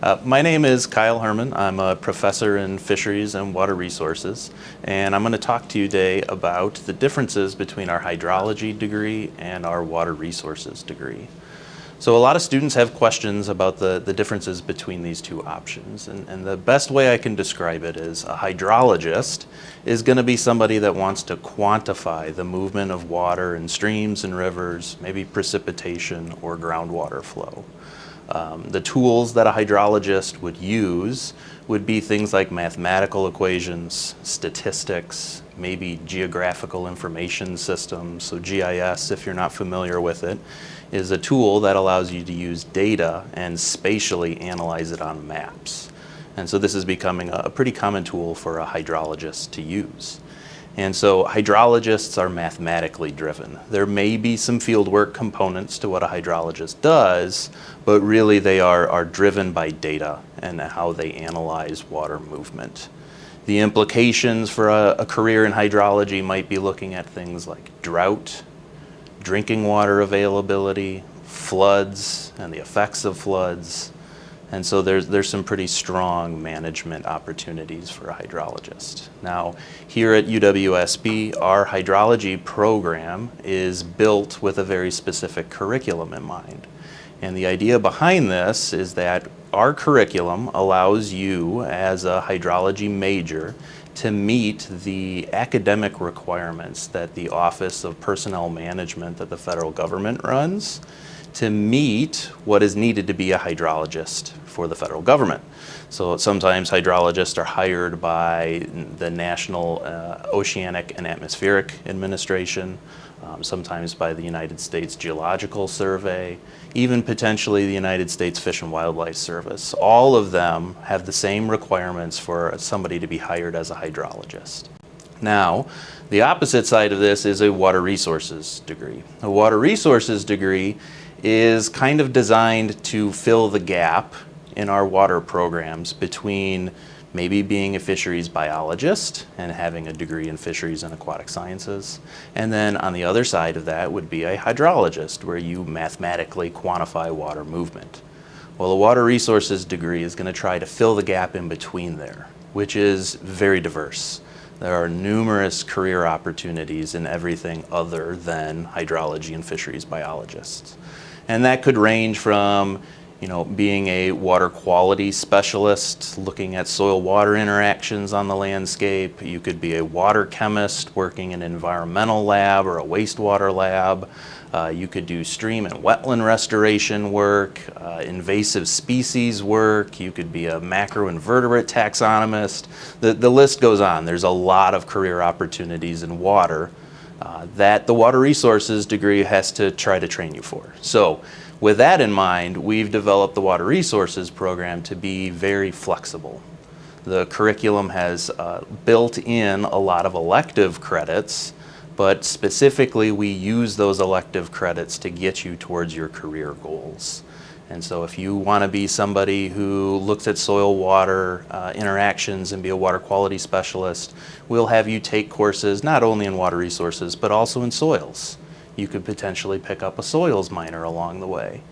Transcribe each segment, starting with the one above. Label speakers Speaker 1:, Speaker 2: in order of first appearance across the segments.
Speaker 1: My name is Kyle Herrman. I'm a professor in Fisheries and Water Resources, and I'm going to talk to you today about the differences between our hydrology degree and our water resources degree. So a lot of students have questions about the differences between these two options, and the best way I can describe it is a hydrologist is going to be somebody that wants to quantify the movement of water in streams and rivers, maybe precipitation or groundwater flow. The tools that a hydrologist would use would be things like mathematical equations, statistics, maybe geographical information systems. So GIS, if you're not familiar with it, is a tool that allows you to use data and spatially analyze it on maps. And so this is becoming a pretty common tool for a hydrologist to use. And so hydrologists are mathematically driven. There may be some fieldwork components to what a hydrologist does, but really they are driven by data and how they analyze water movement. The implications for a career in hydrology might be looking at things like drought, drinking water availability, floods, and the effects of floods. And so there's some pretty strong management opportunities for a hydrologist. Now, here at UW-SB, our hydrology program is built with a very specific curriculum in mind. And the idea behind this is that our curriculum allows you, as a hydrology major, to meet the academic requirements that the Office of Personnel Management that the federal government runs, to meet what is needed to be a hydrologist for the federal government. So sometimes hydrologists are hired by the National Oceanic and Atmospheric Administration, sometimes by the United States Geological Survey, even potentially the United States Fish and Wildlife Service. All of them have the same requirements for somebody to be hired as a hydrologist. Now, the opposite side of this is a water resources degree. A water resources degree is kind of designed to fill the gap in our water programs between maybe being a fisheries biologist and having a degree in fisheries and aquatic sciences, and then on the other side of that would be a hydrologist, where you mathematically quantify water movement. Well, a water resources degree is going to try to fill the gap in between there, which is very diverse. There are numerous career opportunities in everything other than hydrology and fisheries biologists. And that could range from, being a water quality specialist, looking at soil-water interactions on the landscape. You could be a water chemist working in an environmental lab or a wastewater lab. You could do stream and wetland restoration work, invasive species work. You could be a macroinvertebrate taxonomist. The list goes on. There's a lot of career opportunities in water that the water resources degree has to try to train you for. So with that in mind, we've developed the water resources program to be very flexible. The curriculum has built in a lot of elective credits, but specifically we use those elective credits to get you towards your career goals. And so if you want to be somebody who looks at soil-water interactions and be a water quality specialist, we'll have you take courses not only in water resources, but also in soils. You could potentially pick up a soils minor along the way.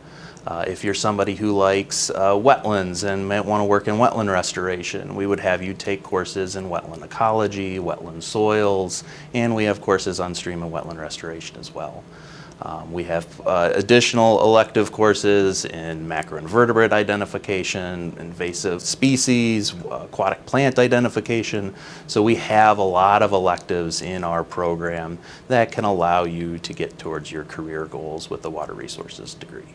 Speaker 1: If you're somebody who likes wetlands and might want to work in wetland restoration, we would have you take courses in wetland ecology, wetland soils, and we have courses on stream and wetland restoration as well. We have additional elective courses in macroinvertebrate identification, invasive species, aquatic plant identification. So we have a lot of electives in our program that can allow you to get towards your career goals with the water resources degree.